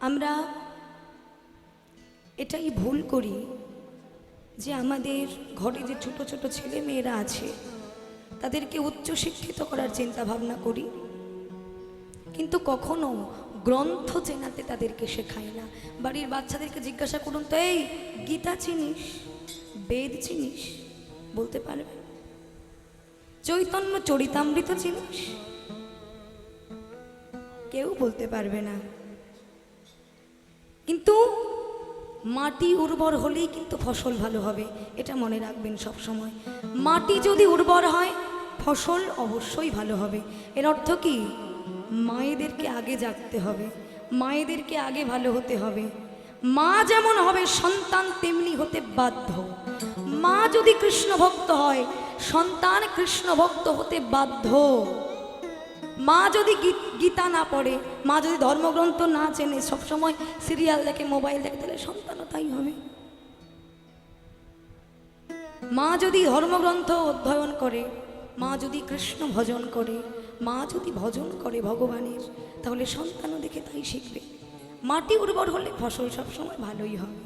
আমরা এটাই ভুল করি যে আমাদের ঘরে যে ছোট ছোট ছেলে মেয়েরা আছে তাদেরকে উচ্চশিক্ষিত করার চিন্তা ভাবনা করি, কিন্তু কখনো গ্রন্থ চেনাতে তাদেরকে শেখায় না। বাড়ির বাচ্চাদেরকে জিজ্ঞাসা করুন তো, এই গীতা চিনিস, বেদ চিনিস? বলতে পারবে? চৈতন্য চরিতামৃত চিনিস? কেউ বলতে পারবে না। কিন্তু মাটি উর্বর হলেই কিন্তু ফসল ভালো হবে, এটা মনে রাখবেন সব সময়। মাটি যদি উর্বর হয় ফসল অবশ্যই ভালো হবে। এর অর্থ কি? মায়েদেরকে আগে জাগতে হবে, মায়েদেরকে আগে ভালো হতে হবে। মা যেমন হবে সন্তান তেমনি হতে বাধ্য। মা যদি কৃষ্ণ ভক্ত হয় সন্তান কৃষ্ণ ভক্ত হতে বাধ্য। মা যদি গীতা না পড়ে, মা যদি ধর্মগ্রন্থ না চেনে, সবসময় সিরিয়াল দেখে, মোবাইল দেখে, তাহলে সন্তানও তাই হবে। মা যদি ধর্মগ্রন্থ অধ্যয়ন করে, মা যদি কৃষ্ণ ভজন করে, মা যদি ভজন করে ভগবানের, তাহলে সন্তানও দেখে তাই শিখবে। মাটি উর্বর হলে ফসল সবসময় ভালোই হবে।